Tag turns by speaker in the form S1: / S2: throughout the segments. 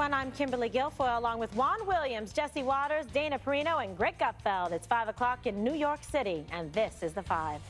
S1: everyone. I'm Kimberly Guilfoyle, along with Juan Williams, Jesse Waters, Dana Perino, and Greg Gutfeld. It's 5 o'clock in New York City, and this is The Five.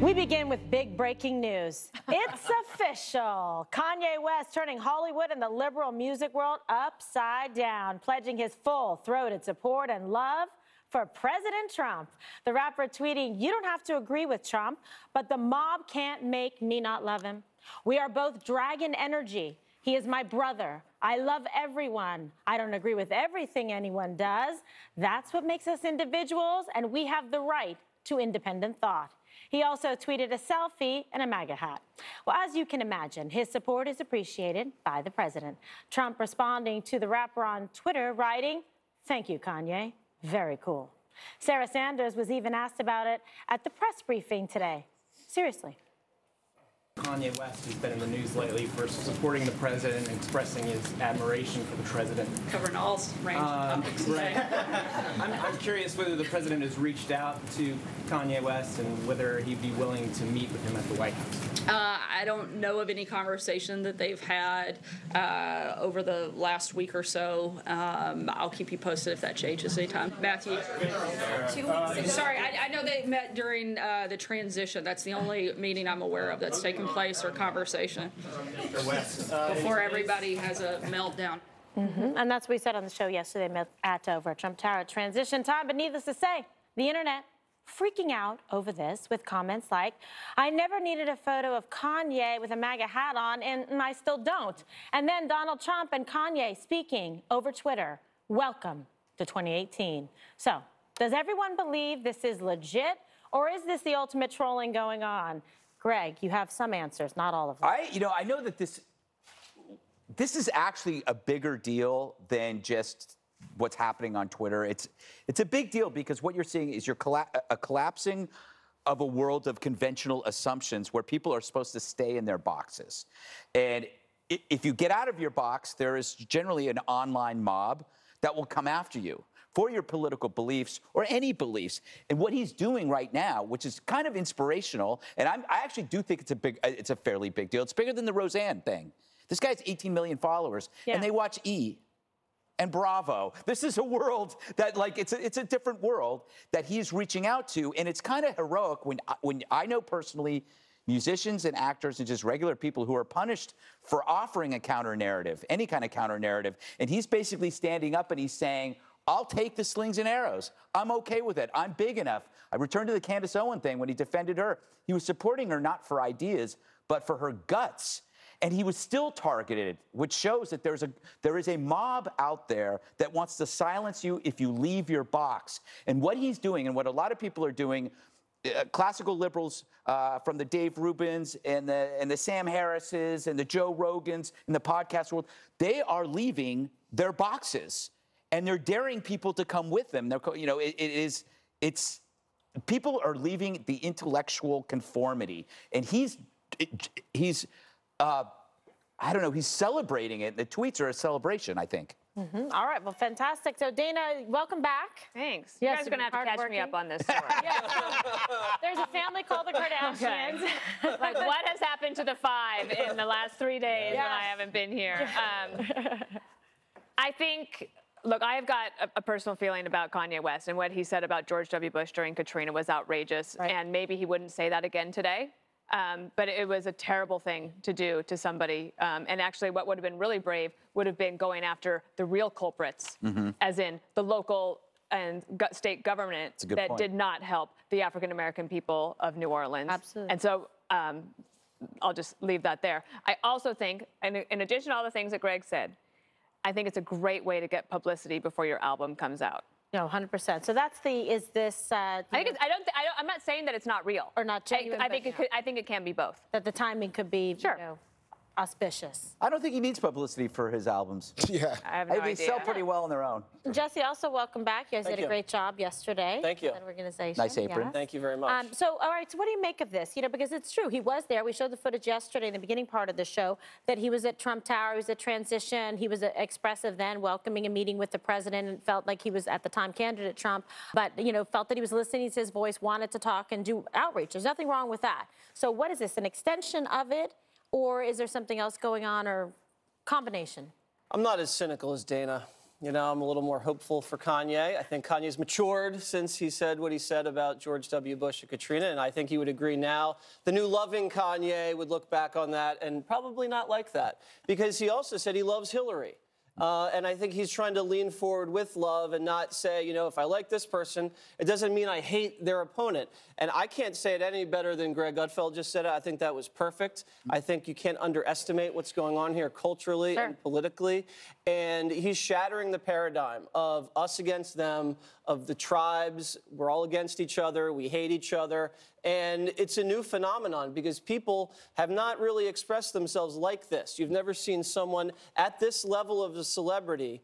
S1: We begin with big breaking news. It's official. Kanye West turning Hollywood and the liberal music world upside down, pledging his full-throated support and love for President Trump. The rapper tweeting, "You don't have to agree with Trump, but the mob can't make me not love him. We are both dragon energy. He is my brother. I love everyone. I don't agree with everything anyone does. That's what makes us individuals, and we have the right to independent thought." He also tweeted a selfie and a MAGA hat. Well, as you can imagine, his support is appreciated by the president. Trump responding to the rapper on Twitter, writing, "Thank you, Kanye. Very cool." Sarah Sanders was even asked about it at the press briefing today. Seriously.
S2: Kanye West has been in the news lately for supporting the president and expressing his admiration for the president.
S3: Covering all range of topics today.
S2: Right. I'm curious whether the president has reached out to Kanye West and whether he'd be willing to meet with him at the White House.
S3: I don't know of any conversation that they've had over the last week or so. I'll keep you posted if that changes anytime. Matthew? 2 weeks ago. Sorry, I know they met during the transition. That's the only meeting I'm aware of that's taken place or conversation before everybody has a meltdown.
S1: Mm-hmm. And that's what we said on the show yesterday at over Trump Tower. Transition time, but needless to say, the internet freaking out over this with comments like, "I never needed a photo of Kanye with a MAGA hat on, and I still don't." And then Donald Trump and Kanye speaking over Twitter, "Welcome to 2018. So, does everyone believe this is legit, or is this the ultimate trolling going on? Greg, you have some answers, not all of them.
S4: I know that this is actually a bigger deal than just what's happening on Twitter. It's a big deal because what you're seeing is a collapsing of a world of conventional assumptions where people are supposed to stay in their boxes. And if you get out of your box, there is generally an online mob that will come after you for your political beliefs or any beliefs. And what he's doing right now, which is kind of inspirational, and I actually do think it's a fairly big deal. It's bigger than the Roseanne thing. This guy's 18 million followers, and they watch E! And Bravo. This is a world that, it's a different world that he's reaching out to, and it's kind of heroic when I know personally musicians and actors and just regular people who are punished for offering a counter-narrative, any kind of counter-narrative, and he's basically standing up and he's saying, "I'll take the slings and arrows. I'm okay with it. I'm big enough." I returned to the Candace Owens thing when he defended her. He was supporting her not for ideas, but for her guts. And he was still targeted, which shows that there is a mob out there that wants to silence you if you leave your box. And what he's doing, and what a lot of people are doing, classical liberals from the Dave Rubins and the Sam Harrises and the Joe Rogans and the podcast world, they are leaving their boxes. And they're daring people to come with them. People are leaving the intellectual conformity, and he's celebrating it. The tweets are a celebration, I think.
S1: Mm-hmm. All right, well, fantastic. So, Dana, welcome back.
S5: Thanks.
S1: Yes,
S5: you guys are going to have to catch me up on this story.
S1: There's a family called the Kardashians.
S5: Okay. Like, what has happened to the Five in the last 3 days when I haven't been here? I think... Look, I have got a personal feeling about Kanye West, and what he said about George W. Bush during Katrina was outrageous, and maybe he wouldn't say that again today, but it was a terrible thing to do to somebody, and actually what would have been really brave would have been going after the real culprits, as in the local and state government that did not help the African-American people of New Orleans.
S1: Absolutely.
S5: And so I'll just leave that there. I also think, and in addition to all the things that Greg said, I think it's a great way to get publicity before your album comes out.
S1: No, 100%. So that's is this?
S5: I'm not saying that it's not real
S1: or not genuine.
S5: I think it can be both.
S1: That the timing could be.
S5: Sure.
S1: auspicious.
S4: I don't think he needs publicity for his albums.
S6: Yeah.
S5: I have no
S4: They
S5: idea.
S4: sell pretty well on their own.
S1: Jesse, also welcome back. You guys
S7: Thank
S1: did a
S7: you.
S1: great job yesterday.
S7: Thank you.
S1: That organization.
S4: Nice apron.
S1: Yes.
S7: Thank you very much.
S1: So, all right, so what do you make of this? You know, because it's true. He was there. We showed the footage yesterday in the beginning part of the show that he was at Trump Tower. He was at transition. He was expressive then, welcoming a meeting with the president, and felt like he was, at the time, candidate Trump, but, you know, felt that he was listening to his voice, wanted to talk and do outreach. There's nothing wrong with that. So what is this, an extension of it, or is there something else going on, or combination?
S7: I'm not as cynical as Dana. You know, I'm a little more hopeful for Kanye. I think Kanye's matured since he said what he said about George W. Bush and Katrina, and I think he would agree now. The new loving Kanye would look back on that and probably not like that, because he also said he loves Hillary. And I think he's trying to lean forward with love and not say, you know, if I like this person, it doesn't mean I hate their opponent. And I can't say it any better than Greg Gutfeld just said it. I think that was perfect. I think you can't underestimate what's going on here culturally and politically. And he's shattering the paradigm of us against them, of the tribes. We're all against each other. We hate each other. And it's a new phenomenon because people have not really expressed themselves like this. You've never seen someone at this level of a celebrity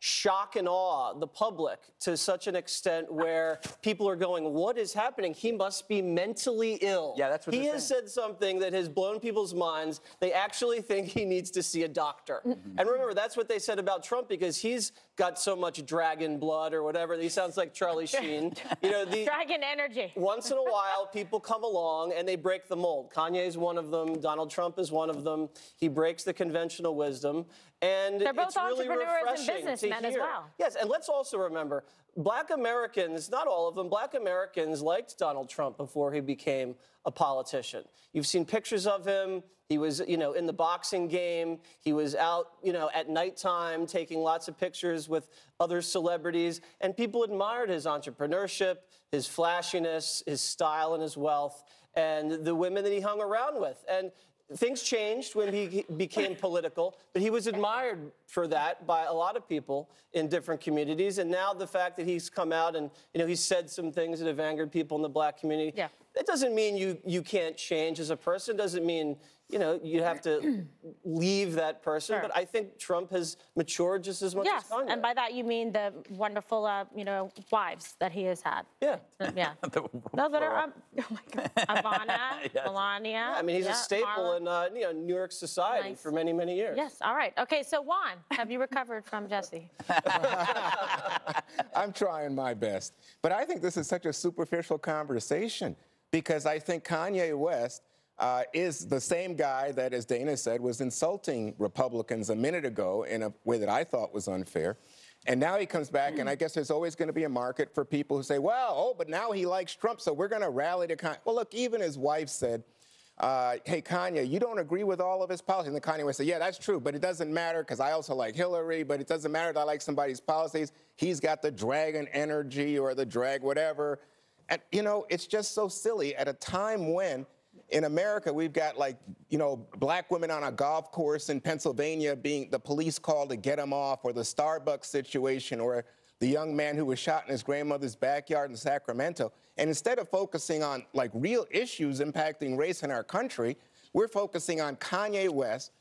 S7: shock and awe the public to such an extent where people are going, what is happening? He must be mentally ill.
S4: Yeah, that's what
S7: he
S4: they're
S7: has
S4: saying.
S7: said something that has blown people's minds. They actually think he needs to see a doctor. And remember, that's what they said about Trump because he's got so much dragon blood or whatever. He sounds like Charlie Sheen. You know,
S1: Dragon energy.
S7: once in a while, people come along and they break the mold. Kanye's one of them. Donald Trump is one of them. He breaks the conventional wisdom. And
S1: They're both
S7: it's really
S1: entrepreneurs and
S7: refreshing
S1: businessmen
S7: to
S1: as
S7: hear.
S1: well.
S7: Yes, and let's also remember, Black Americans, not all of them, Black Americans liked Donald Trump before he became a politician. You've seen pictures of him. He was, you know, in the boxing game. He was out, you know, at nighttime taking lots of pictures with other celebrities. And people admired his entrepreneurship, his flashiness, his style and his wealth, and the women that he hung around with. And things changed when he became political, but he was admired for that by a lot of people in different communities. And now the fact that he's come out and, you know, he's said some things that have angered people in the Black community.
S1: Yeah.
S7: That doesn't mean you can't change as a person. Doesn't mean, you know, you have to leave that person.
S1: Sure.
S7: But I think Trump has matured just as much
S1: Yes,
S7: as Kanye.
S1: and by that you mean the wonderful, you know, wives that he has had.
S7: Yeah.
S1: Yeah. No, that are, oh my God, Ivana,
S4: Yes.
S1: Melania.
S7: I mean, he's a staple
S1: Marla.
S7: in you know, New York society
S1: Nice.
S7: for many, many years.
S1: Yes, all right. Okay, so Juan, have you recovered from Jesse?
S6: I'm trying my best. But I think this is such a superficial conversation because I think Kanye West is the same guy that, as Dana said, was insulting Republicans a minute ago in a way that I thought was unfair. And now he comes back, and I guess there's always going to be a market for people who say, well, oh, but now he likes Trump, so we're going to rally to Kanye. Well, look, even his wife said, hey, Kanye, you don't agree with all of his policies. And the Kanye West said, yeah, that's true, but it doesn't matter because I also like Hillary, but it doesn't matter that I like somebody's policies. He's got the dragon energy or the drag whatever. And, you know, it's just so silly at a time when in America we've got, like, you know, black women on a golf course in Pennsylvania being the police called to get them off, or the Starbucks situation, or the young man who was shot in his grandmother's backyard in Sacramento. And instead of focusing on, like, real issues impacting race in our country, we're focusing on Kanye West,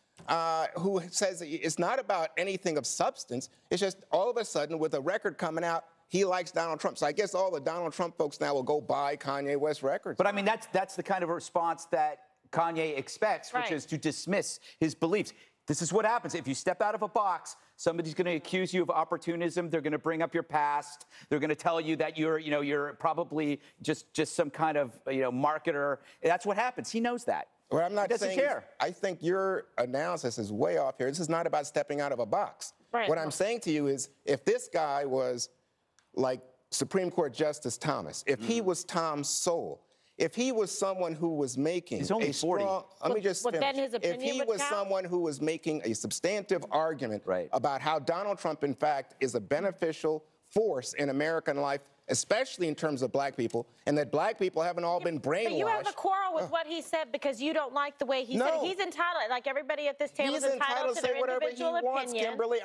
S6: who says it's not about anything of substance. It's just all of a sudden, with a record coming out, he likes Donald Trump. So I guess all the Donald Trump folks now will go buy Kanye West records.
S4: But I mean, that's the kind of response that Kanye expects, which
S1: Right.
S4: is to dismiss his beliefs. This is what happens. If you step out of a box, somebody's going to accuse you of opportunism. They're going to bring up your past. They're going to tell you that you're probably just some kind of, marketer. That's what happens. He knows that.
S6: What I'm not
S4: He doesn't
S6: saying
S4: care.
S6: is, I think your analysis is way off here. This is not about stepping out of a box.
S1: Right.
S6: What I'm saying to you is, if this guy was like Supreme Court Justice Thomas, if he was Tom Sowell, if he was someone who was making
S4: He's only
S6: a
S4: 40.
S6: strong, let me just finish.
S1: then his
S6: If
S1: opinion
S6: he
S1: would
S6: was
S1: count?
S6: someone who was making a substantive argument
S4: Right.
S6: about how Donald Trump, in fact, is a beneficial force in American life, especially in terms of black people, and that black people haven't all been brainwashed.
S1: But you have a quarrel with what he said because you don't like the way he said it.
S6: No.
S1: He's entitled, like everybody at this table
S6: He's
S1: is entitled to
S6: to say
S1: their
S6: whatever he
S1: individual
S6: wants,
S1: opinion.
S6: Kimberly.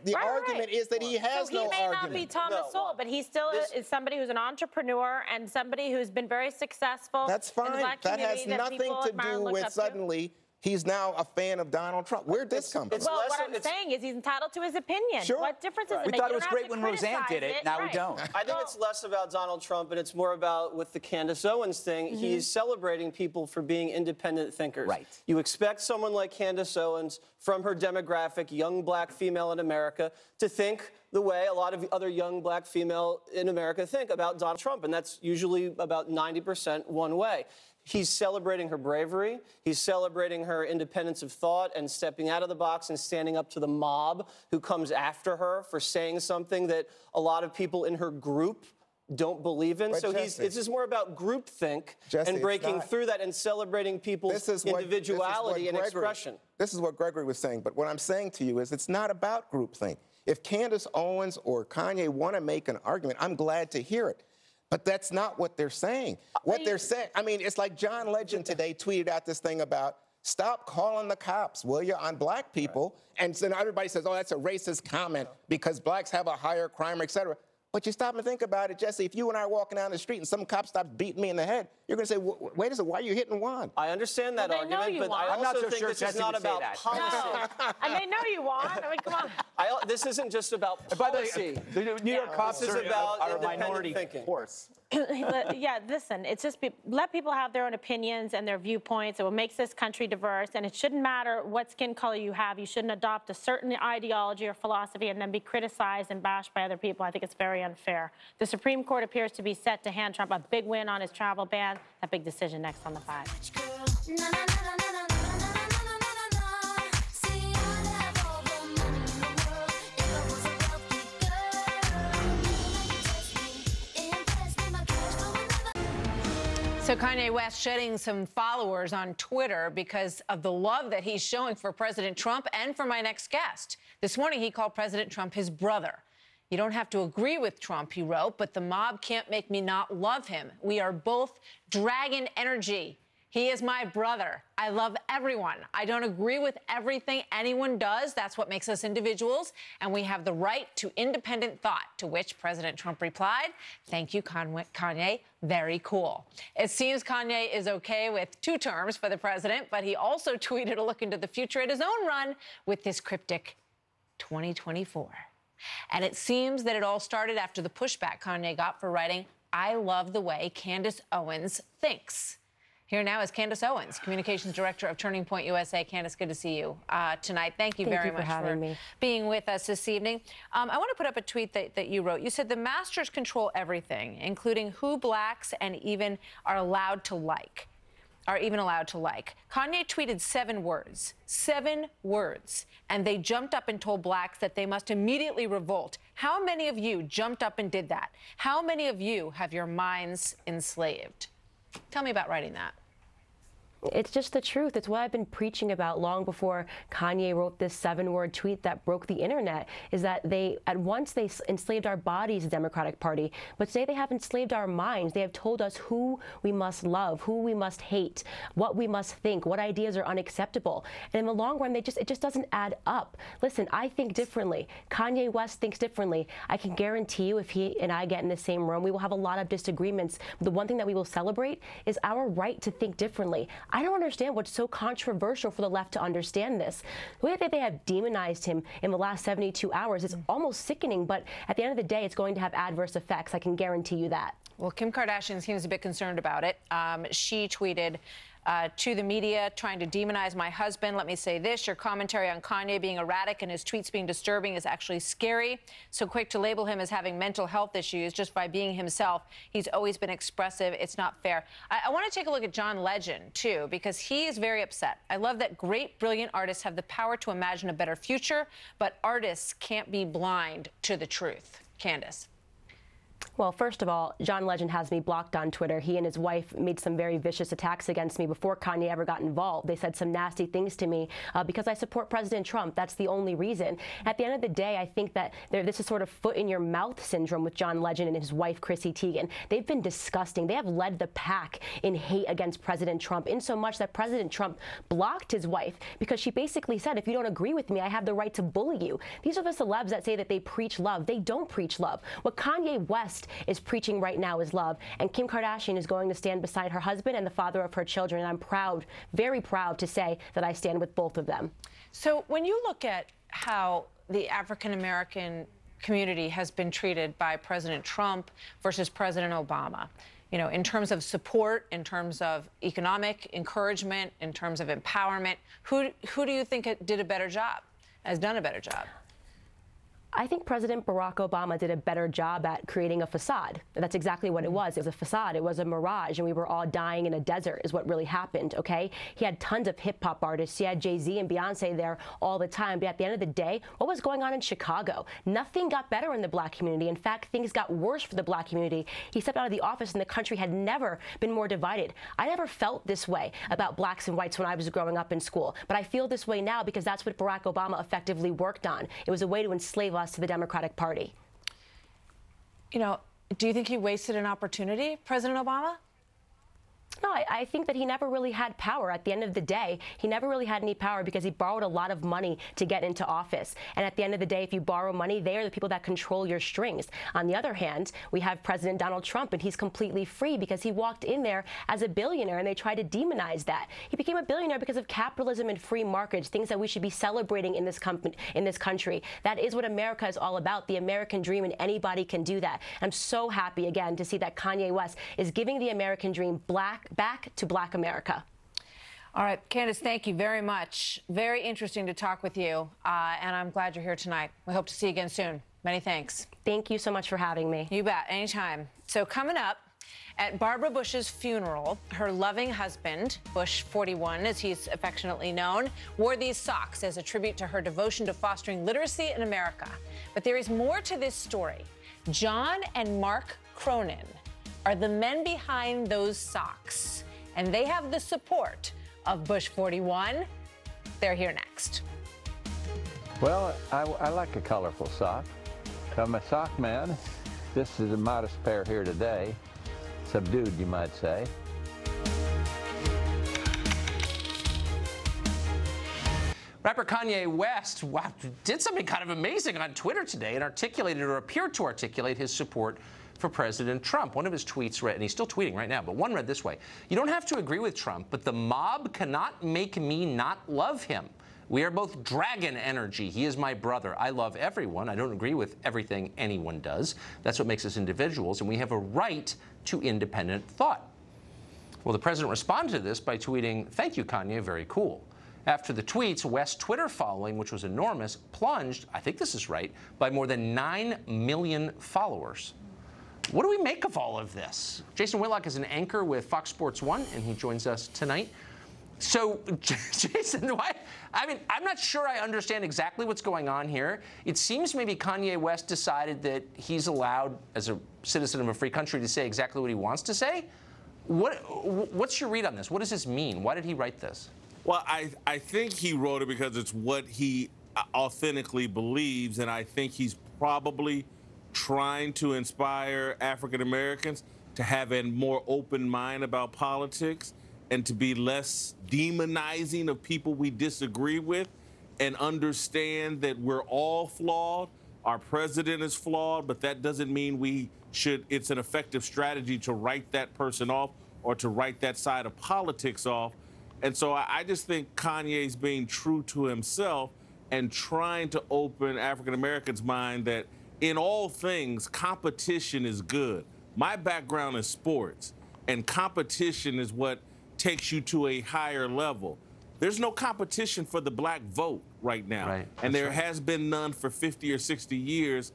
S6: The
S1: Right,
S6: argument
S1: right.
S6: is that he has
S1: So he
S6: no
S1: may
S6: argument.
S1: not be Thomas
S7: No,
S1: Sowell, but he still is somebody who's an entrepreneur and somebody who's been very successful.
S6: That's
S1: in the
S6: fine.
S1: black
S6: That has
S1: community
S6: nothing
S1: people
S6: to
S1: admire and
S6: do
S1: look
S6: with
S1: up to.
S6: suddenly he's now a fan of Donald Trump. Where'd this come from?
S1: Well, what I'm saying is he's entitled to his opinion.
S6: Sure.
S1: What difference does it
S4: We
S1: make?
S4: thought
S1: You
S4: it was
S1: don't
S4: great
S1: have to
S4: when Roseanne did
S1: criticize
S4: it. Now we
S1: Right.
S4: don't.
S7: I think it's less about Donald Trump, but it's more about with the Candace Owens thing. He's celebrating people for being independent thinkers.
S4: Right.
S7: You expect someone like Candace Owens, from her demographic, young black female in America, to think the way a lot of other young black female in America think about Donald Trump, and that's usually about 90% one way. He's celebrating her bravery. He's celebrating her independence of thought and stepping out of the box and standing up to the mob who comes after her for saying something that a lot of people in her group don't believe in.
S6: But
S7: So
S6: Jesse,
S7: it's just more about groupthink
S6: Jesse,
S7: and
S6: it's
S7: breaking
S6: not.
S7: through that and celebrating people's individuality and expression.
S6: This is what Gregory was saying. But what I'm saying to you is it's not about groupthink. If Candace Owens or Kanye want to make an argument, I'm glad to hear it. But that's not what they're saying. What they're saying, I mean, it's like John Legend today tweeted out this thing about, stop calling the cops, will you, on black people. And then everybody says, oh, that's a racist comment because blacks have a higher crime rate, et cetera. But you stop and think about it, Jesse. If you and I are walking down the street and some cop stops beating me in the head, you're going to say, wait a second, why are you hitting Juan?
S7: I understand that
S1: Well, they know
S7: argument,
S1: you
S7: but
S1: want.
S7: I
S1: I'm
S4: not
S7: also
S4: so
S7: think
S4: sure
S7: this
S4: Jesse
S7: is not
S4: would say
S7: about
S4: that.
S7: policy.
S1: And they know you want. I mean, come on.
S7: This isn't just about
S4: By
S7: policy.
S4: the way, the New York cops
S7: This is
S4: are
S7: about
S4: a
S7: independent
S4: minority
S7: thinking.
S4: force.
S1: Yeah, listen, it's just let people have their own opinions and their viewpoints. It what makes this country diverse, and it shouldn't matter what skin color you have. You shouldn't adopt a certain ideology or philosophy and then be criticized and bashed by other people. I think it's very unfair. The Supreme Court appears to be set to hand Trump a big win on his travel ban. That big decision next on The Five.
S8: So Kanye West shedding some followers on Twitter because of the love that he's showing for President Trump and for my next guest. This morning, he called President Trump his brother. You don't have to agree with Trump, he wrote, but the mob can't make me not love him. We are both dragon energy. He is my brother. I love everyone. I don't agree with everything anyone does. That's what makes us individuals. And we have the right to independent thought, to which President Trump replied, thank you, Kanye. Very cool. It seems Kanye is okay with 2 terms for the president, but he also tweeted a look into the future at his own run with this cryptic 2024. And it seems that it all started after the pushback Kanye got for writing, I love the way Candace Owens thinks. Here now is Candace Owens, Communications Director of Turning Point USA. Candace, good to see you tonight. Thank you very much for being with us this evening. I want to put up a tweet that you wrote. You said the masters control everything, including who blacks and even are allowed to like. Kanye tweeted 7 words, and they jumped up and told blacks that they must immediately revolt. How many of you jumped up and did that? How many of you have your minds enslaved? Tell me about writing that.
S9: It's just the truth. It's what I've been preaching about long before Kanye wrote this 7-word tweet that broke the internet, is that at once they enslaved our bodies, the Democratic Party, but today they have enslaved our minds. They have told us who we must love, who we must hate, what we must think, what ideas are unacceptable. And in the long run, it just doesn't add up. Listen, I think differently. Kanye West thinks differently. I can guarantee you if he and I get in the same room, we will have a lot of disagreements. But the one thing that we will celebrate is our right to think differently. I don't understand what's so controversial for the left to understand this. The way that they have demonized him in the last 72 hours is almost sickening, but at the end of the day, it's going to have adverse effects. I can guarantee you that.
S8: Well, Kim Kardashian seems a bit concerned about it. She tweeted to the media, trying to demonize my husband. Let me say this, your commentary on Kanye being erratic and his tweets being disturbing is actually scary. So quick to label him as having mental health issues just by being himself. He's always been expressive. It's not fair. I want to take a look at John Legend, too, because he is very upset. I love that great, brilliant artists have the power to imagine a better future, but artists can't be blind to the truth. Candace.
S9: Well, first of all, John Legend has me blocked on Twitter. He and his wife made some very vicious attacks against me before Kanye ever got involved. They said some nasty things to me because I support President Trump. That's the only reason. At the end of the day, I think that this is sort of foot in your mouth syndrome with John Legend and his wife, Chrissy Teigen. They've been disgusting. They have led the pack in hate against President Trump, in so much that President Trump blocked his wife because she basically said, if you don't agree with me, I have the right to bully you. These are the celebs that say that they preach love. They don't preach love. What Kanye West West is preaching right now is love. And Kim Kardashian is going to stand beside her husband and the father of her children. And I'm proud, very proud to say that I stand with both of them.
S8: So when you look at how the African-American community has been treated by President Trump versus President Obama, you know, in terms of support, in terms of economic encouragement, in terms of empowerment, who do you think did a better job, has done a better job?
S9: I think President Barack Obama did a better job at creating a facade. That's exactly what it was. It was a facade. It was a mirage, and we were all dying in a desert is what really happened, okay? He had tons of hip-hop artists. He had Jay-Z and Beyonce there all the time. But at the end of the day, what was going on in Chicago? Nothing got better in the black community. In fact, things got worse for the black community. He stepped out of the office, and the country had never been more divided. I never felt this way about blacks and whites when I was growing up in school. But I feel this way now because that's what Barack Obama effectively worked on. It was a way to enslave us to the Democratic Party.
S8: You know, do you think he wasted an opportunity, President Obama?
S9: No, I think that he never really had power. At the end of the day, he never really had any power because he borrowed a lot of money to get into office. And at the end of the day, if you borrow money, they are the people that control your strings. On the other hand, we have President Donald Trump, and he's completely free because he walked in there as a billionaire, and they tried to demonize that. He became a billionaire because of capitalism and free markets, things that we should be celebrating in this country. That is what America is all about, the American dream, and anybody can do that. I'm so happy, again, to see that Kanye West is giving the American dream back to Black America.
S8: All right, Candace, thank you very much. Very interesting to talk with you, and I'm glad you're here tonight. We hope to see you again soon. Many thanks.
S9: Thank you so much for having me.
S8: You bet, anytime. So coming up, at Barbara Bush's funeral, her loving husband, Bush 41, as he's affectionately known, wore these socks as a tribute to her devotion to fostering literacy in America. But there is more to this story. John and Mark Cronin are the men behind those socks, and they have the support of Bush 41. They're here next.
S10: Well, I like a colorful sock. I'm a sock man. This is a modest pair here today. Subdued, you might say.
S11: Rapper Kanye West did something kind of amazing on Twitter today and articulated or appeared to articulate his support for President Trump. One of his tweets read, and he's still tweeting right now, but one read this way: "You don't have to agree with Trump, but the mob cannot make me not love him. We are both dragon energy. He is my brother. I love everyone. I don't agree with everything anyone does. That's what makes us individuals, and we have a right to independent thought." Well, the president responded to this by tweeting, "Thank you, Kanye, very cool." After the tweets, West's Twitter following, which was enormous, plunged, I think this is right, by more than 9 million followers. What do we make of all of this? Jason Whitlock is an anchor with Fox Sports 1, and he joins us tonight. So, Jason, I'm not sure I understand exactly what's going on here. It seems maybe Kanye West decided that he's allowed, as a citizen of a free country, to say exactly what he wants to say. What's your read on this? What does this mean? Why did he write this?
S12: Well, I think he wrote it because it's what he authentically believes, and I think he's probably trying to inspire African Americans to have a more open mind about politics and to be less demonizing of people we disagree with and understand that we're all flawed. Our president is flawed, but that doesn't mean it's an effective strategy to write that person off or to write that side of politics off. And so I just think Kanye's being true to himself and trying to open African Americans' mind that in all things, competition is good. My background is sports, and competition is what takes you to a higher level. There's no competition for the black vote right now,
S11: right.
S12: And there has been none for 50 or 60 years.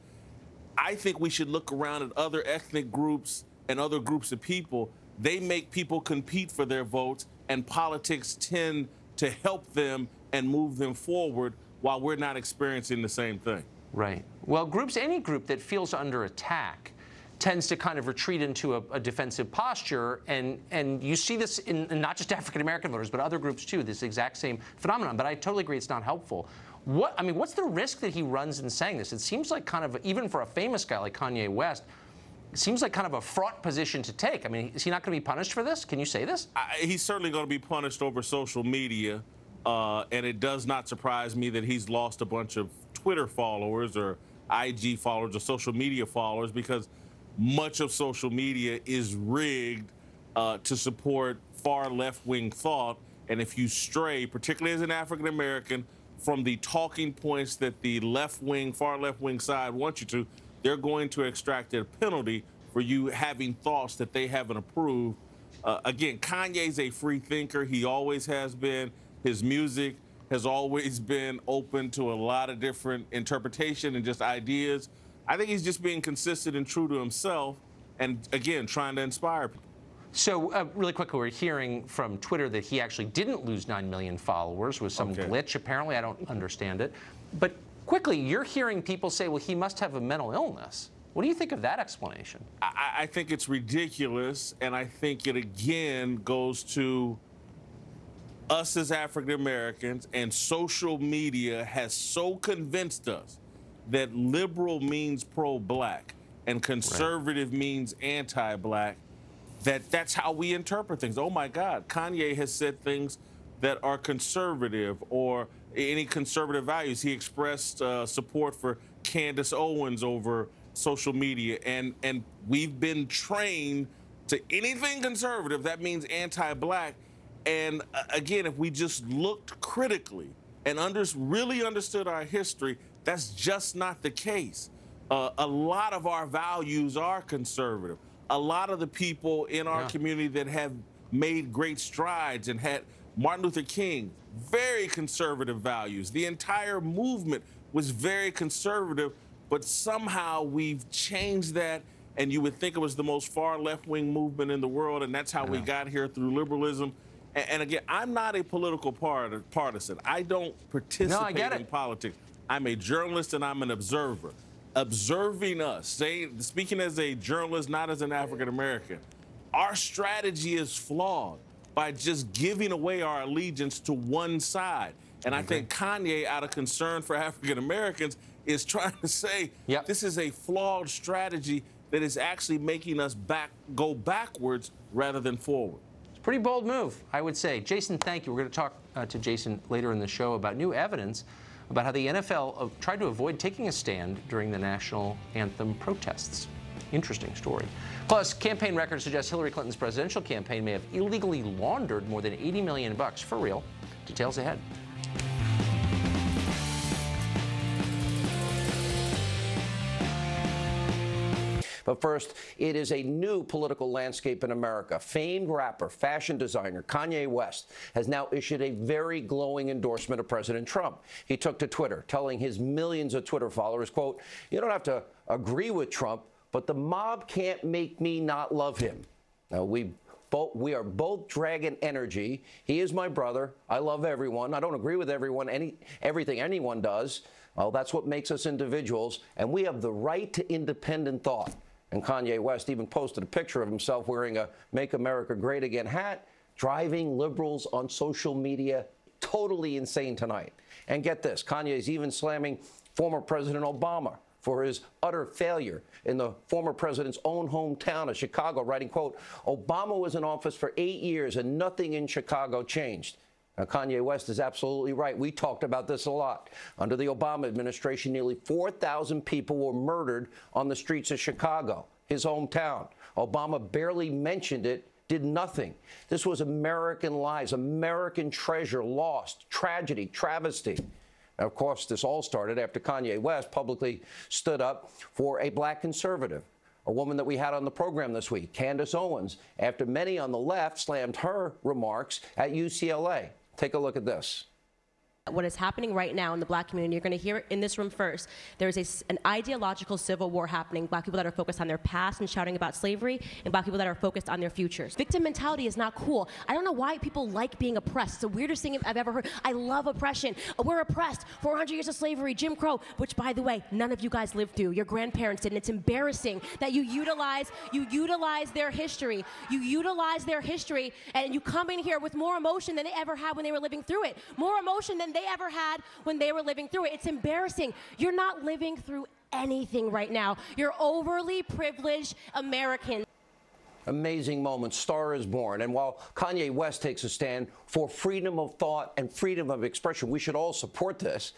S12: I think we should look around at other ethnic groups and other groups of people. They make people compete for their votes, and politics tend to help them and move them forward while we're not experiencing the same thing.
S11: Right. Well, any group that feels under attack tends to kind of retreat into a defensive posture, and you see this in not just African-American voters, but other groups too, this exact same phenomenon. But I totally agree it's not helpful. What's the risk that he runs in saying this? It seems like kind of, even for a famous guy like Kanye West, it seems like kind of a fraught position to take. I mean, is he not going to be punished for this? Can you say this?
S12: He's certainly going to be punished over social media, and it does not surprise me that he's lost a bunch of Twitter followers or IG followers or social media followers, because much of social media is rigged to support far left-wing thought. And if you stray, particularly as an African American, from the talking points that the left-wing, far left-wing side wants you to, they're going to extract a penalty for you having thoughts that they haven't approved. Again, Kanye's a free thinker. He always has been. His music has always been open to a lot of different interpretation and just ideas. I think he's just being consistent and true to himself and, again, trying to inspire people.
S11: So really quickly, we're hearing from Twitter that he actually didn't lose 9 million followers with some glitch. Apparently, I don't understand it. But quickly, you're hearing people say, well, he must have a mental illness. What do you think of that explanation?
S12: I think it's ridiculous, and I think it, again, goes to us as African Americans, and social media has so convinced us that liberal means pro-black and conservative means anti-black, that's how we interpret things. Oh, my God, Kanye has said things that are conservative or any conservative values. He expressed support for Candace Owens over social media, and we've been trained to anything conservative, that means anti-black. And again, if we just looked critically and really understood our history, that's just not the case. A lot of our values are conservative. A lot of the people in our community that have made great strides and had Martin Luther King, very conservative values. The entire movement was very conservative, but somehow we've changed that, and you would think it was the most far left-wing movement in the world, and that's how we got here through liberalism. And again, I'm not a political partisan. I don't participate in politics. I'm a journalist and I'm an observer. Observing us, speaking as a journalist, not as an African American, our strategy is flawed by just giving away our allegiance to one side. And I think Kanye, out of concern for African Americans, is trying to say this is a flawed strategy that is actually making us go backwards rather than forward.
S11: It's a pretty bold move, I would say. Jason, thank you. We're going to talk to Jason later in the show about new evidence about how the NFL tried to avoid taking a stand during the national anthem protests. Interesting story. Plus, campaign records suggest Hillary Clinton's presidential campaign may have illegally laundered more than $80 million. For real. Details ahead.
S13: But first, it is a new political landscape in America. Famed rapper, fashion designer Kanye West has now issued a very glowing endorsement of President Trump. He took to Twitter, telling his millions of Twitter followers, quote, "You don't have to agree with Trump, but the mob can't make me not love him." Now, we are both dragon energy. He is my brother. I love everyone. I don't agree with everything anyone does. Well, that's what makes us individuals, and we have the right to independent thought. And Kanye West even posted a picture of himself wearing a Make America Great Again hat, driving liberals on social media totally insane tonight. And get this, Kanye's even slamming former President Obama for his utter failure in the former president's own hometown of Chicago, writing, quote, "Obama was in office for 8 years and nothing in Chicago changed." Now, Kanye West is absolutely right. We talked about this a lot. Under the Obama administration, nearly 4,000 people were murdered on the streets of Chicago, his hometown. Obama barely mentioned it, did nothing. This was American lives, American treasure lost, tragedy, travesty. Now, of course, this all started after Kanye West publicly stood up for a black conservative, a woman that we had on the program this week, Candace Owens, after many on the left slammed her remarks at UCLA. Take a look at this.
S14: What is happening right now in the black community, you're going to hear it in this room first. There's an ideological civil war happening. Black people that are focused on their past and shouting about slavery, and black people that are focused on their futures. Victim mentality is not cool. I don't know why people like being oppressed. It's the weirdest thing I've ever heard. I love oppression. We're oppressed. 400 years of slavery, Jim Crow, which, by the way, none of you guys lived through. Your grandparents did, and it's embarrassing that you utilize their history. You utilize their history, and you come in here with more emotion than they ever had when they were living through it. More emotion than they ever had when they were living through it. It's embarrassing. You're not living through anything right now. You're overly privileged Americans.
S13: Amazing moment. Star is born. And while Kanye West takes a stand for freedom of thought and freedom of expression, we should all support this.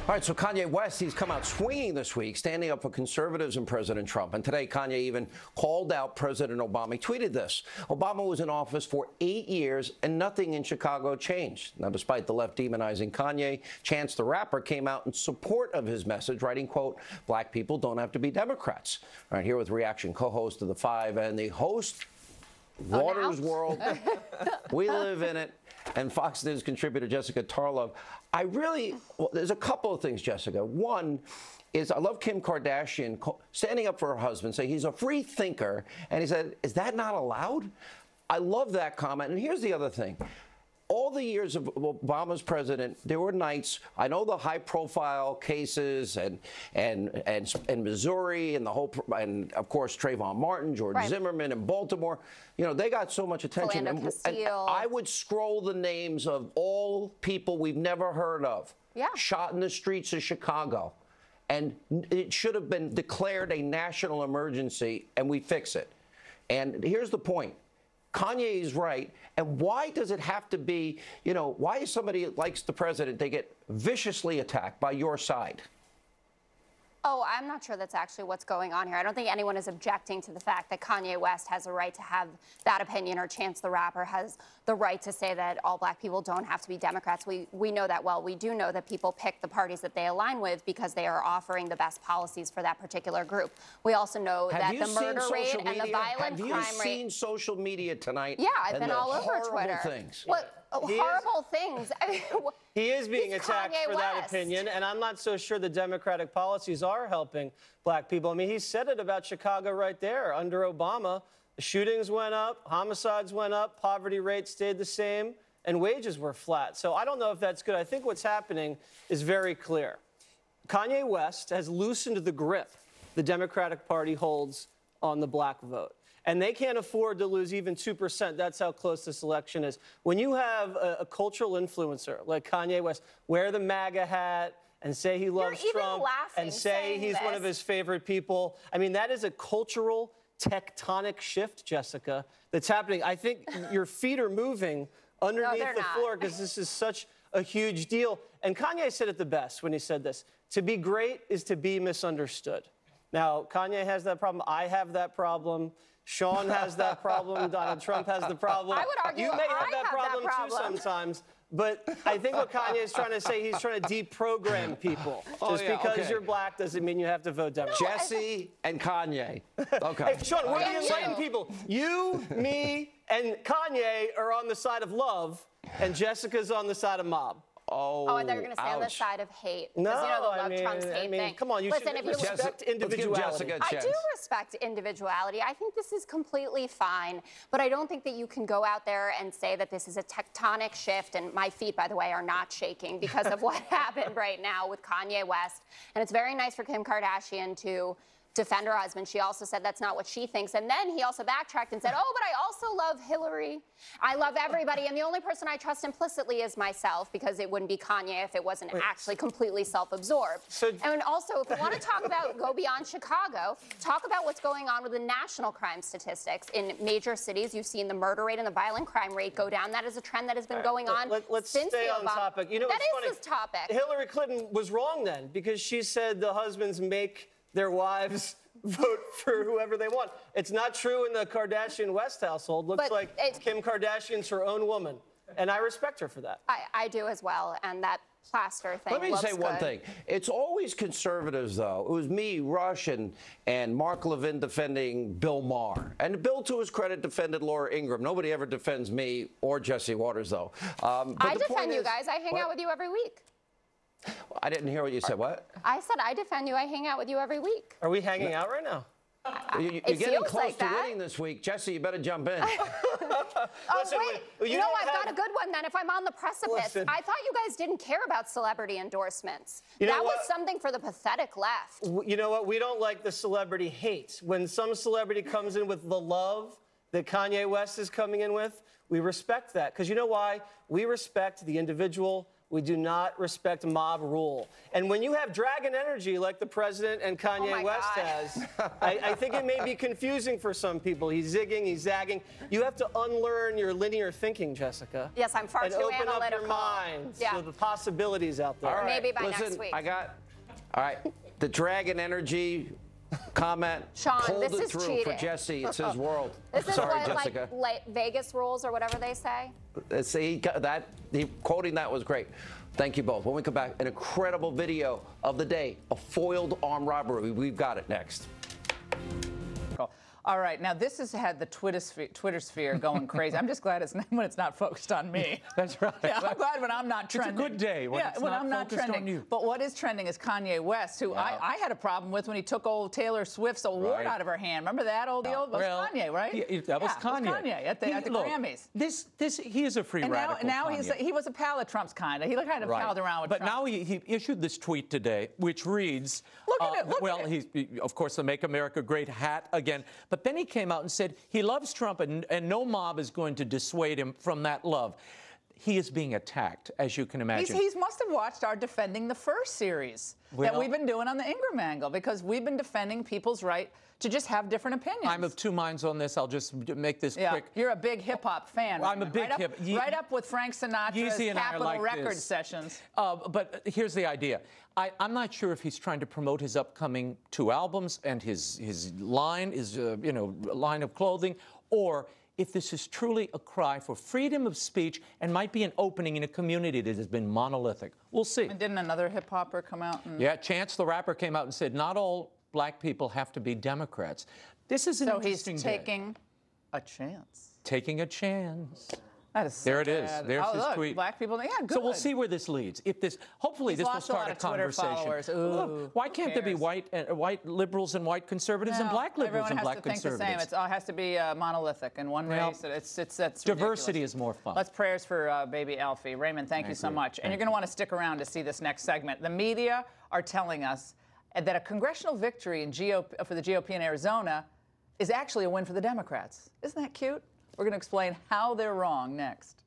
S13: All right, so Kanye West, he's come out swinging this week, standing up for conservatives and President Trump. And today, Kanye even called out President Obama. He tweeted this: Obama was in office for 8 years and nothing in Chicago changed. Now, despite the left demonizing Kanye, Chance the Rapper came out in support of his message, writing, quote, "Black people don't have to be Democrats." All right, here with reaction, co-host of The Five and the host, Waters World. We live in it. And Fox News contributor Jessica Tarlov. There's a couple of things, Jessica. One is I love Kim Kardashian standing up for her husband, saying he's a free thinker. And he said, is that not allowed? I love that comment. And here's the other thing. All the years of Obama's president, there were nights. I know the high-profile cases and Missouri and and of course Trayvon Martin, George Zimmerman in Baltimore. You know, they got so much attention. And I would scroll the names of all people we've never heard of, shot in the streets of Chicago, and it should have been declared a national emergency, and we fix it. And here's the point. Kanye is right. And why does it have to be, you know, why is somebody that likes the president, they get viciously attacked by your side?
S15: Oh, I'm not sure that's actually what's going on here. I don't think anyone is objecting to the fact that Kanye West has a right to have that opinion, or Chance the Rapper has the right to say that all black people don't have to be Democrats. We know that well. We do know that people pick the parties that they align with because they are offering the best policies for that particular group. We also know that the murder rate and the violent crime rate.
S13: Have you seen social media tonight?
S15: Yeah, I've been all over Twitter.
S13: Things.
S15: What horrible things. I mean,
S7: he is being attacked
S15: Kanye
S7: for that
S15: West.
S7: opinion, and I'm not so sure the Democratic policies are helping black people. I mean, he said it about Chicago right there. Under Obama, the shootings went up, homicides went up, poverty rate stayed the same, and wages were flat. So I don't know if that's good. I think what's happening is very clear. Kanye West has loosened the grip the Democratic Party holds on the black vote. And they can't afford to lose even 2%. That's how close this election is. When you have a cultural influencer like Kanye West wear the MAGA hat and say he loves Trump and say he's one of his favorite people, I mean, that is a cultural tectonic shift, Jessica, that's happening. I think your feet are moving underneath the floor because this is such a huge deal. And Kanye said it the best when he said this: to be great is to be misunderstood. Now, Kanye has that problem. I have that problem. Sean has that problem. Donald Trump has the problem.
S15: I would argue
S7: you may have that problem too sometimes. But I think what Kanye is trying to say, he's trying to deprogram people. Just because you're black doesn't mean you have to vote Democrat.
S13: Jesse and Kanye. Okay.
S7: Hey, Sean, what are you enlightening people? You, me, and Kanye are on the side of love, and Jessica's on the side of mob.
S15: Oh, and they're going to stay on the side of hate.
S7: No,
S15: you know the love Trump's hate thing.
S7: Come on, you should respect individuality.
S15: I do respect individuality. I think this is completely fine, but I don't think that you can go out there and say that this is a tectonic shift. And my feet, by the way, are not shaking because of what happened right now with Kanye West. And it's very nice for Kim Kardashian to defend her husband. She also said that's not what she thinks. And then he also backtracked and said, oh, but I also love Hillary. I love everybody. And the only person I trust implicitly is myself, because it wouldn't be Kanye if it wasn't actually completely self-absorbed. And also, if you want to talk about go beyond Chicago, talk about what's going on with the national crime statistics. In major cities, you've seen the murder rate and the violent crime rate go down. That is a trend that has been going on
S7: Let's
S15: since
S7: stay
S15: the
S7: on topic. You know what's funny?
S15: That is this topic.
S7: Hillary Clinton was wrong then, because she said the husbands make their wives vote for whoever they want. It's not true in the Kardashian-West household. Looks like Kim Kardashian's her own woman, and I respect her for that.
S15: I do as well, and that plaster thing.
S13: Let me say one thing. It's always conservatives, though. It was me, Rush, and Mark Levin defending Bill Maher. And Bill, to his credit, defended Laura Ingraham. Nobody ever defends me or Jesse Waters, though.
S15: I defend you guys. I hang out with you every week.
S13: I didn't hear what you said. What?
S15: I said I defend you. I hang out with you every week.
S7: Are we hanging out right now?
S13: You're getting close to winning this week. Jesse, you better jump in.
S15: Listen, wait. You know, I've got a good one then if I'm on the precipice.
S7: Listen.
S15: I thought you guys didn't care about celebrity endorsements.
S7: That
S15: was something for the pathetic left.
S7: You know what? We don't like the celebrity hate. When some celebrity comes in with the love that Kanye West is coming in with, we respect that. Because you know why? We respect the individual We do not respect mob rule. And when you have dragon energy like the president and Kanye West has, I think it may be confusing for some people. He's zigging, he's zagging. You have to unlearn your linear thinking, Jessica.
S15: Yes, I'm far too analytical.
S7: And open up your mind to the possibilities out there.
S13: All right.
S15: Maybe by
S13: Listen,
S15: next week.
S13: All right, the dragon energy comment.
S15: Sean,
S13: hold
S15: this
S13: it
S15: is
S13: through
S15: cheating.
S13: for Jesse. It's his world.
S15: This is
S13: Sorry,
S15: what,
S13: Jessica.
S15: like Vegas rules or whatever they say.
S13: See, quoting that was great. Thank you both. When we come back, an incredible video of the day, a foiled armed robbery. We've got it next.
S16: All right, now this has had the Twitter sphere going crazy. I'm just glad when it's not focused on me.
S17: That's right.
S16: Yeah, I'm glad when I'm not trending.
S17: It's a good day when it's
S16: I'm not
S17: focused
S16: trending.
S17: on you.
S16: But what is trending is Kanye West, who I had a problem with when he took old Taylor Swift's award out of her hand. Remember that old deal? It was Kanye, right?
S17: That was Kanye.
S16: It was Kanye at the Grammys.
S17: He is a free radical.
S16: And now he was a pal of Trump's kind of. He kind of palled around with Trump.
S17: But now he issued this tweet today, which reads,
S16: look at it.
S17: He, of course, the Make America Great hat again. But then he came out and said he loves Trump and no mob is going to dissuade him from that love. He is being attacked, as you can imagine.
S16: He must have watched our Defending the First series that we've been doing on the Ingram angle, because we've been defending people's right to just have different opinions.
S17: I'm of two minds on this. I'll just make this quick.
S16: You're a big hip-hop fan.
S17: I'm a big
S16: right up with Frank Sinatra's Capitol Records sessions.
S17: But here's the idea. I'm not sure if he's trying to promote his upcoming 2 albums and his line, line of clothing, or if this is truly a cry for freedom of speech and might be an opening in a community that has been monolithic. We'll see.
S16: And didn't another hip-hopper come out?
S17: Yeah, Chance the Rapper came out and said, not all black people have to be Democrats. This is an interesting
S16: he's
S17: day.
S16: taking a chance.
S17: Taking a chance.
S16: That is so
S17: there it is.
S16: bad.
S17: There's his
S16: look,
S17: tweet.
S16: Black people, good.
S17: So we'll see where this leads. Hopefully
S16: He's
S17: this will
S16: lost
S17: start
S16: a lot
S17: a
S16: of Twitter
S17: conversation.
S16: followers.
S17: Look, why can't there be white liberals and white conservatives and black liberals and black conservatives?
S16: Everyone has to think the same. It has to be monolithic in one race. That's
S17: diversity
S16: ridiculous.
S17: is more fun.
S16: Let's prayers for baby Alfie. Raymond, thank you so much. And you're going to want to stick around to see this next segment. The media are telling us that a congressional victory for the GOP in Arizona is actually a win for the Democrats. Isn't that cute? We're going to explain how they're wrong next.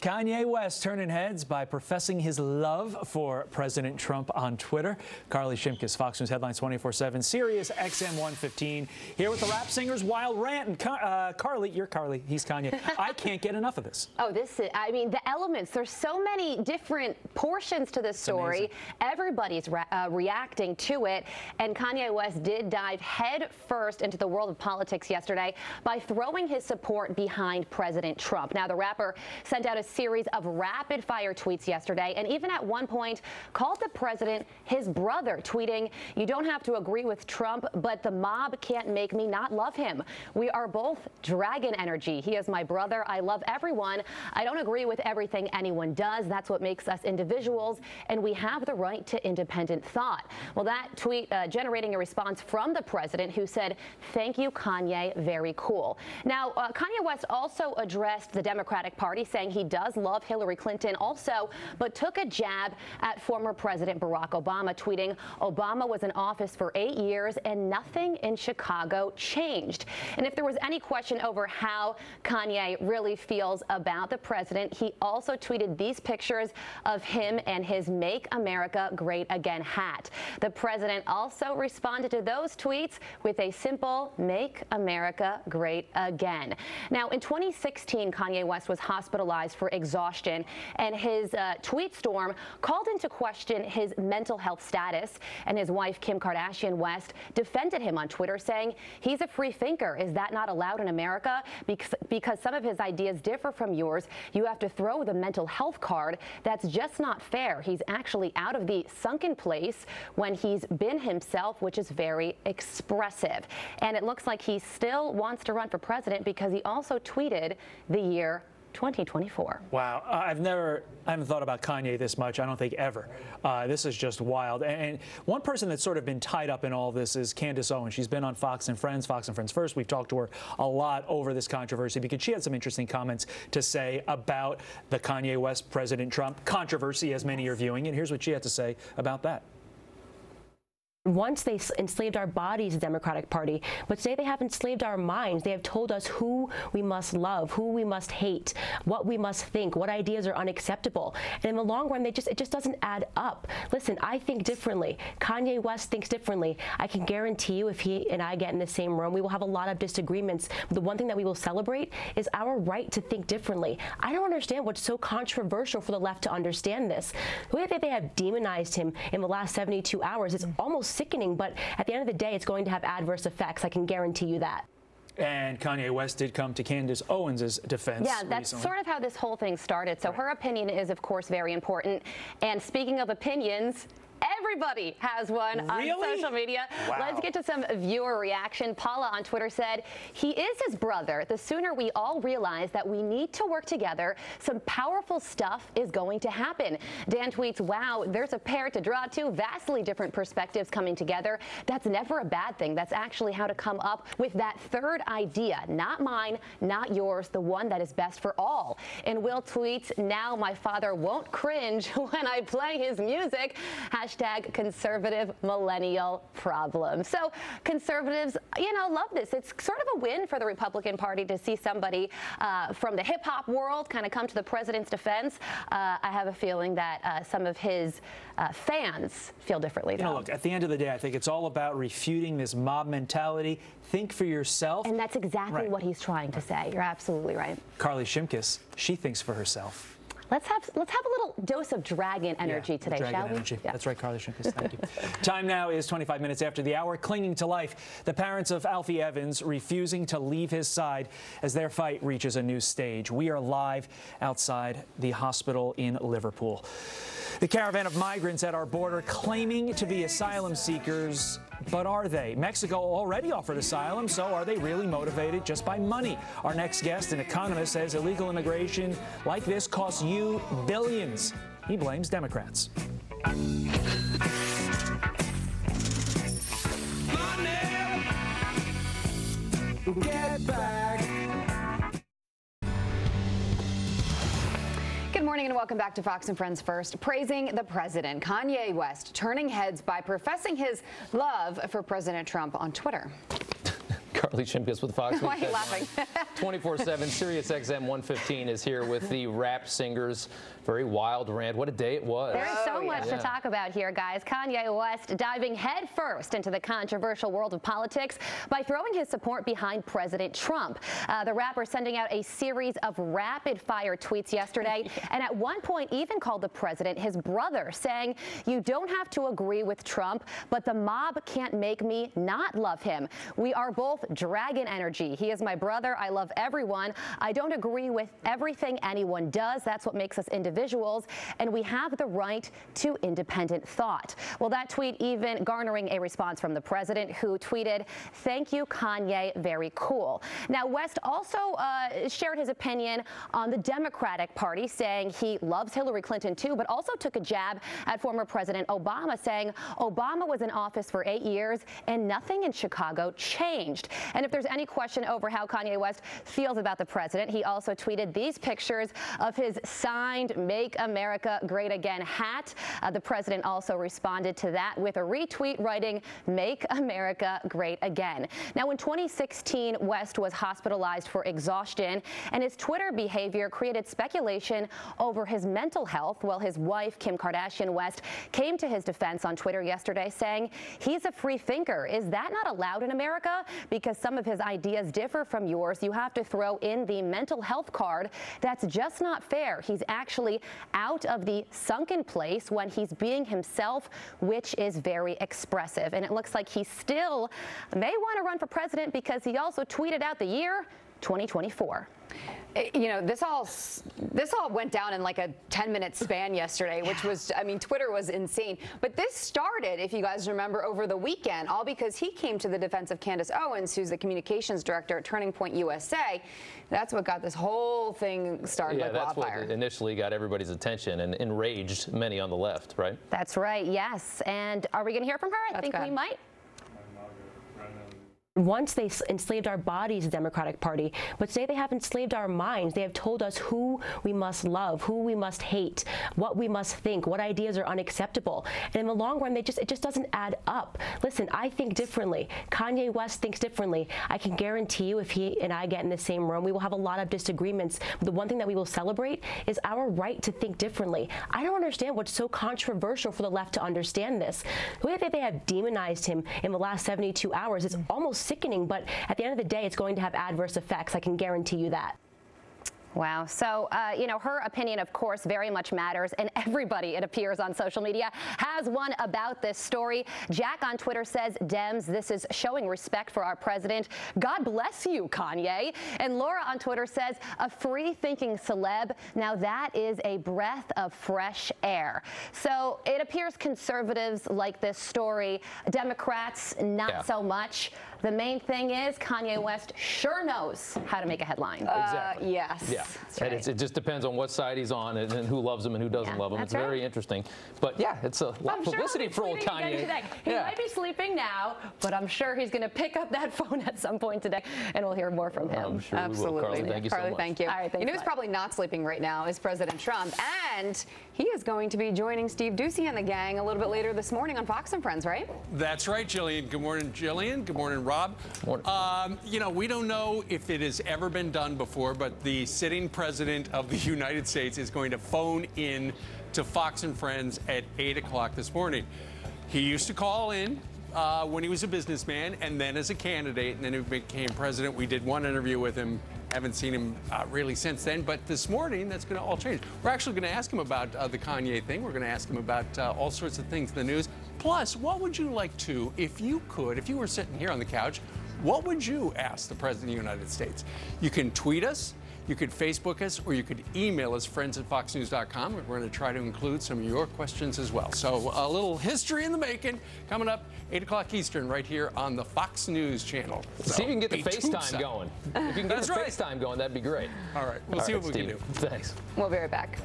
S18: Kanye West turning heads by professing his love for President Trump on Twitter. Carly Shimkus, Fox News Headlines 24/7, Sirius XM 115. Here with the rap singer's wild rant. And Carly, you're Carly. He's Kanye. I can't get enough of this.
S19: Oh, the elements. There's so many different portions to this story. Everybody's reacting to it. And Kanye West did dive head first into the world of politics yesterday by throwing his support behind President Trump. Now, the rapper sent out a series of rapid-fire tweets yesterday, and even at one point called the president his brother, tweeting, "You don't have to agree with Trump, but the mob can't make me not love him. We are both dragon energy. He is my brother. I love everyone. I don't agree with everything anyone does. That's what makes us individuals, and we have the right to independent thought." Well, that tweet generating a response from the president, who said, "Thank you, Kanye. Very cool." Now, Kanye West also addressed the Democratic Party, saying he does love Hillary Clinton also, but took a jab at former President Barack Obama, tweeting, "Obama was in office for 8 years and nothing in Chicago changed." And if there was any question over how Kanye really feels about the president, he also tweeted these pictures of him and his Make America Great Again hat. The president also responded to those tweets with a simple "Make America Great Again." Now, in 2016, Kanye West was hospitalized for exhaustion, and his tweet storm called into question his mental health status. And his wife, Kim Kardashian West, defended him on Twitter, saying he's a free thinker. Is that not allowed in America? Because some of his ideas differ from yours, you have to throw the mental health card. That's just not fair. He's actually out of the sunken place when he's been himself, which is very expressive. And it looks like he still wants to run for president because he also tweeted the year 2024.
S18: Wow. I haven't thought about Kanye this much, I don't think ever. This is just wild. And one person that's sort of been tied up in all this is Candace Owens. She's been on Fox and Friends First. We've talked to her a lot over this controversy because she had some interesting comments to say about the Kanye West President Trump controversy, as many are viewing it. Here's what she had to say about that.
S9: once they enslaved our bodies, the Democratic Party, but today they have enslaved our minds. They have told us who we must love, who we must hate, what we must think, what ideas are unacceptable. And in the long run, it just doesn't add up. Listen, I think differently. Kanye West thinks differently. I can guarantee you if he and I get in the same room, we will have a lot of disagreements. But the one thing that we will celebrate is our right to think differently. I don't understand what's so controversial for the left to understand this. The way that they have demonized him in the last 72 hours is almost sickening, but at the end of the day, it's going to have adverse effects. I can guarantee you that.
S18: And Kanye West did come to Candace Owens' defense.
S19: Yeah, that's
S18: recently.
S19: sort of how this whole thing started. So her opinion is, of course, very important. And speaking of opinions, everybody has one on social media.
S20: Wow.
S19: Let's get to some viewer reaction. Paula on Twitter said, he is his brother. The sooner we all realize that we need to work together, some powerful stuff is going to happen. Dan tweets, wow, there's a pair to draw to, vastly different perspectives coming together. That's never a bad thing. That's actually how to come up with that third idea. Not mine, not yours, the one that is best for all. And Will tweets, now my father won't cringe when I play his music. Hashtag conservative millennial problem. So conservatives, love this. It's sort of a win for the Republican Party to see somebody from the hip hop world kind of come to the president's defense. I have a feeling that some of his fans feel differently.
S18: Look, at the end of the day, I think it's all about refuting this mob mentality. Think for yourself.
S19: And that's exactly what he's trying to say. You're absolutely right.
S18: Carly Shimkus, she thinks for herself.
S19: Let's have a little dose of dragon energy today,
S18: dragon
S19: shall we?
S18: Energy. Yeah. That's right, Carly Shimkus. Thank you. Time now is 25 minutes after the hour. Clinging to life, the parents of Alfie Evans refusing to leave his side as their fight reaches a new stage. We are live outside the hospital in Liverpool. The caravan of migrants at our border claiming to be asylum seekers, but are they? Mexico already offered asylum, so are they really motivated just by money? Our next guest, an economist, says illegal immigration like this costs you billions. He blames Democrats.
S20: Get back.
S21: Good morning and welcome back to Fox and Friends First. Praising the president, Kanye West turning heads by professing his love for President Trump on Twitter.
S22: Carly Shimkus with Fox.
S21: Why are you laughing?
S22: 24/7, Sirius XM 115 is here with the rap singers. Very wild rant. What a day it was.
S19: There is so much to talk about here, guys. Kanye West diving headfirst into the controversial world of politics by throwing his support behind President Trump. The rapper sending out a series of rapid-fire tweets yesterday, and at one point even called the president his brother, saying, "You don't have to agree with Trump, but the mob can't make me not love him. We are both dragon energy. He is my brother. I love everyone. I don't agree with everything anyone does. That's what makes us individuals, and we have the right to independent thought." Well, that tweet even garnering a response from the president, who tweeted, "Thank you, Kanye. Very cool." Now, West also shared his opinion on the Democratic Party, saying he loves Hillary Clinton too, but also took a jab at former President Obama, saying Obama was in office for 8 years and nothing in Chicago changed. And if there's any question over how Kanye West feels about the president, he also tweeted these pictures of his signed "Make America Great Again" hat. The president also responded to that with a retweet writing, "Make America Great Again." Now, in 2016, West was hospitalized for exhaustion, and his Twitter behavior created speculation over his mental health. Well, his wife, Kim Kardashian West, came to his defense on Twitter yesterday, saying he's a free thinker. Is that not allowed in America? Because some of his ideas differ from yours, you have to throw in the mental health card. That's just not fair. He's actually out of the sunken place when he's being himself, which is very expressive. And it looks like he still may want to run for president because he also tweeted out the year 2024.
S21: This all went down in like a 10-minute span yesterday, which was, Twitter was insane. But this started, if you guys remember, over the weekend, all because he came to the defense of Candace Owens, who's the communications director at Turning Point USA. That's what got this whole thing started like wildfire.
S22: That's what initially got everybody's attention and enraged many on the left, right?
S19: That's right, yes. And are we going to hear from her? I think we might.
S9: Once they enslaved our bodies, the Democratic Party, but today they have enslaved our minds. They have told us who we must love, who we must hate, what we must think, what ideas are unacceptable. And in the long run, it just doesn't add up. Listen, I think differently. Kanye West thinks differently. I can guarantee you if he and I get in the same room, we will have a lot of disagreements. But the one thing that we will celebrate is our right to think differently. I don't understand what's so controversial for the left to understand this. The way that they have demonized him in the last 72 hours is almost sickening, but at the end of the day, it's going to have adverse effects. I can guarantee you that.
S19: Wow. So, her opinion, of course, very much matters. And everybody, it appears on social media, has one about this story. Jack on Twitter says, Dems, this is showing respect for our president. God bless you, Kanye. And Laura on Twitter says, a free-thinking celeb. Now, that is a breath of fresh air. So it appears conservatives like this story. Democrats, not so much. The main thing is Kanye West sure knows how to make a headline.
S22: Exactly.
S19: Yes.
S22: Yeah.
S19: That's
S22: And
S19: right.
S22: it just depends on what side he's on and who loves him and who doesn't love him. It's very interesting. But yeah, it's a lot of publicity for old Kanye.
S19: He might be sleeping now, but I'm sure he's going to pick up that phone at some point today, and we'll hear more from him.
S22: I'm sure
S21: Absolutely.
S22: we will. Carly, thank you so much.
S21: Thank you.
S19: All right, thanks,
S21: you know who's probably not sleeping right now is President Trump, and he is going to be joining Steve Doocy and the gang a little bit later this morning on Fox and Friends, right?
S2: That's right, Jillian. Good morning, Jillian. Good morning, Rob.
S22: Morning.
S2: We don't know if it has ever been done before, but the sitting president of the United States is going to phone in to Fox and Friends at 8 o'clock this morning. He used to call in when he was a businessman and then as a candidate, and then he became president. We did one interview with him. Haven't seen him really since then, but this morning that's going to all change. We're actually going to ask him about the Kanye thing. We're going to ask him about all sorts of things in the news. Plus, what would you like to, if you were sitting here on the couch, what would you ask the President of the United States? You can tweet us, you could Facebook us, or you could email us, friends@foxnews.com. We're going to try to include some of your questions as well. So a little history in the making coming up 8 o'clock Eastern right here on the Fox News channel. So,
S22: see if you can get the FaceTime going. If you can get the FaceTime going, that'd be great.
S2: All right. We'll see what we can do.
S22: Thanks.
S21: We'll be right back.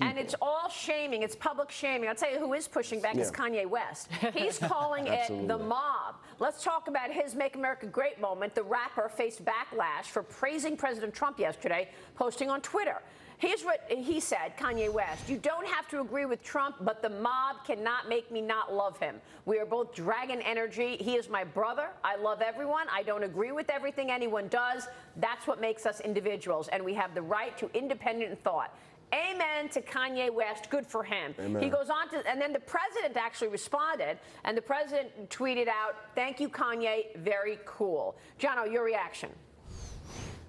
S3: And it's all shaming. It's public shaming. I'll tell you who is pushing back is Kanye West. He's calling it the mob. Let's talk about his Make America Great moment. The rapper faced backlash for praising President Trump yesterday, posting on Twitter. Here's what he said, Kanye West. You don't have to agree with Trump, but the mob cannot make me not love him. We are both dragon energy. He is my brother. I love everyone. I don't agree with everything anyone does. That's what makes us individuals, and we have the right to independent thought. Amen to Kanye West. Good for him.
S23: Amen.
S3: He goes on to, and then the president actually responded, and the president tweeted out, "Thank you, Kanye. Very cool." Jono, your reaction?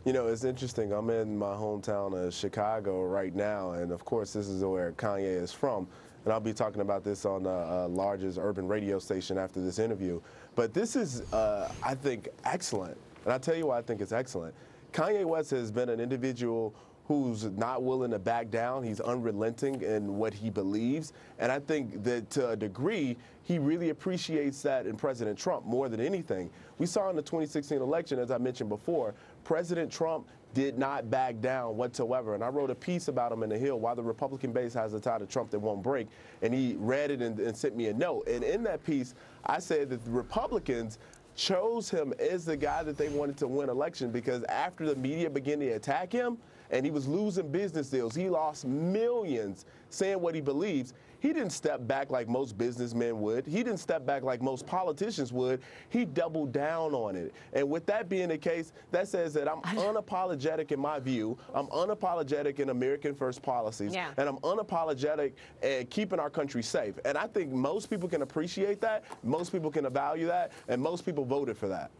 S23: You know, it's interesting. I'm in my hometown of Chicago right now, and of course, this is where Kanye is from. And I'll be talking about this on the largest urban radio station after this interview. But this is, I think, excellent. And I'll tell you why I think it's excellent. Kanye West has been an individual who's not willing to back down. He's unrelenting in what he believes. And I think that to a degree, he really appreciates that in President Trump more than anything. We saw in the 2016 election, as I mentioned before, President Trump did not back down whatsoever. And I wrote a piece about him in the Hill, Why the Republican Base Has a Tie to Trump That Won't Break. And he read it and sent me a note. And in that piece, I said that the Republicans chose him as the guy that they wanted to win election because after the media began to attack him, and he was losing business deals. He lost millions saying what he believes. He didn't step back like most businessmen would. He didn't step back like most politicians would. He doubled down on it. And with that being the case, that says that I'm unapologetic in my view. I'm unapologetic in American first policies.
S3: Yeah.
S23: And I'm unapologetic at keeping our country safe. And I think most people can appreciate that. Most people can value that. And most people voted for that.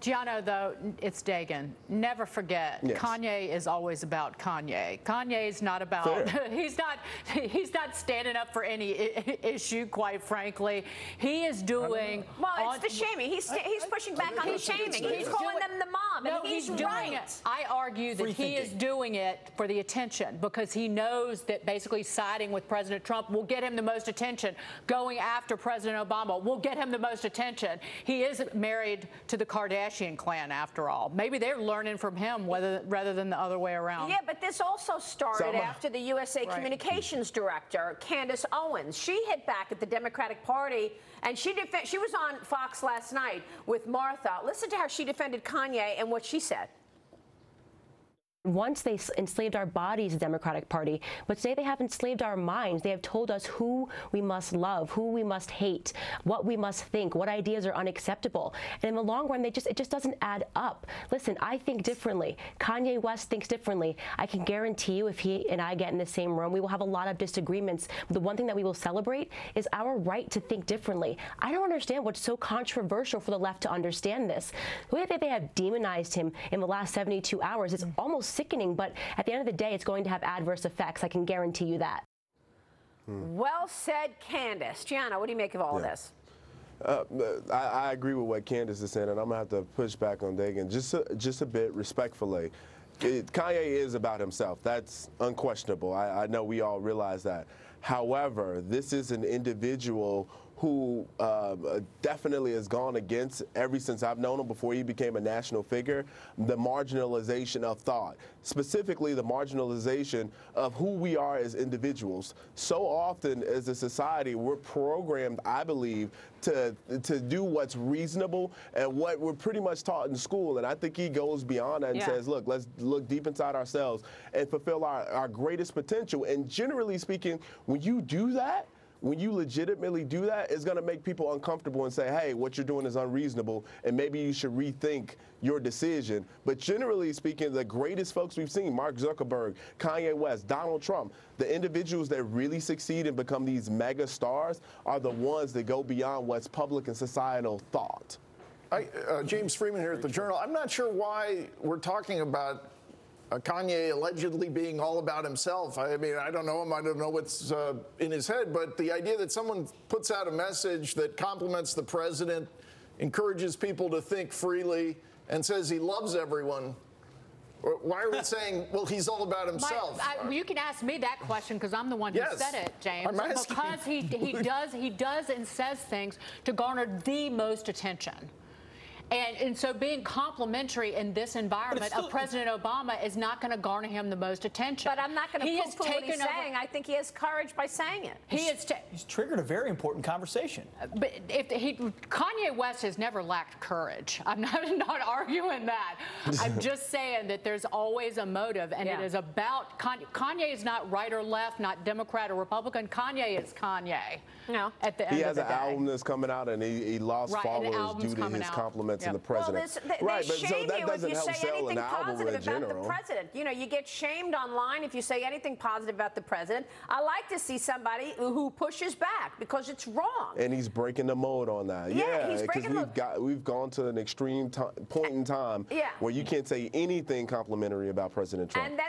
S24: Gianno, though, it's Dagan. Never forget,
S23: Yes.
S24: Kanye is always about Kanye. Kanye is not about. He's not standing up for any issue, quite frankly. He is doing.
S3: Well, it's the shaming. He's pushing back on the shaming. He's calling them the mob,
S24: No,
S3: and he's
S24: doing
S3: right.
S24: it. I argue that he is doing it for the attention because he knows that basically siding with President Trump will get him the most attention. Going after President Obama will get him the most attention. He is married to the Kardashians. Kardashian clan, after all. Maybe they're learning from him rather than the other way around.
S3: Yeah, but this also started after the USA Communications Director, Candace Owens. She hit back at the Democratic Party, and she was on Fox last night with Martha. Listen to how she defended Kanye and what she said.
S9: Once they enslaved our bodies, the Democratic Party, but today they have enslaved our minds. They have told us who we must love, who we must hate, what we must think, what ideas are unacceptable. And in the long run, it just doesn't add up. Listen, I think differently. Kanye West thinks differently. I can guarantee you if he and I get in the same room, we will have a lot of disagreements. But the one thing that we will celebrate is our right to think differently. I don't understand what's so controversial for the left to understand this. The way that they have demonized him in the last 72 hours is almost sickening, but at the end of the day, it's going to have adverse effects. I can guarantee you that.
S3: Well said, Candace. Gianna, what do you make of all of this?
S23: I agree with what Candace is saying, and I'm going to have to push back on Dagan just a bit respectfully. Kanye is about himself. That's unquestionable. I know we all realize that. However, this is an individual who definitely has gone against, ever since I've known him, before he became a national figure, the marginalization of thought, specifically the marginalization of who we are as individuals. So often as a society, we're programmed, I believe, to do what's reasonable and what we're pretty much taught in school. And I think he goes beyond that and says, look, let's look deep inside ourselves and fulfill our greatest potential. And generally speaking, when you do that, when you legitimately do that, it's going to make people uncomfortable and say, hey, what you're doing is unreasonable, and maybe you should rethink your decision. But generally speaking, the greatest folks we've seen, Mark Zuckerberg, Kanye West, Donald Trump, the individuals that really succeed and become these mega stars are the ones that go beyond what's public and societal thought.
S1: James Freeman here at the Journal. I'm not sure why we're talking about Kanye allegedly being all about himself. I mean, I don't know him. I don't know what's in his head. But the idea that someone puts out a message that compliments the president, encourages people to think freely, and says he loves everyone, why are we saying, well, he's all about himself?
S24: You can ask me that question because I'm the one who said it, James.
S1: I'm asking
S24: because he does and says things to garner the most attention. And so being complimentary in this environment of President Obama is not going to garner him the most attention.
S3: But I'm not going to poo-poo what he's saying. I think he has courage by saying it.
S4: He's triggered a very important conversation.
S24: But Kanye West has never lacked courage. I'm not arguing that. I'm just saying that there's always a motive, and it is about Kanye is not right or left, not Democrat or Republican. Kanye is Kanye. No. At the end of the day.
S23: He has an album that's coming out, and he lost followers due to his compliments in the president.
S3: Well, they shame
S23: that
S3: you
S23: doesn't
S3: if you
S23: help
S3: say
S23: sell
S3: anything
S23: an album
S3: positive
S23: in
S3: about
S23: general.
S3: the president. You know, you get shamed online if you say anything positive about the president. I like to see somebody who pushes back because it's wrong.
S23: And he's breaking the mold on that.
S3: Yeah,
S23: because we've gone to an extreme point in time where you can't say anything complimentary about President Trump.
S3: And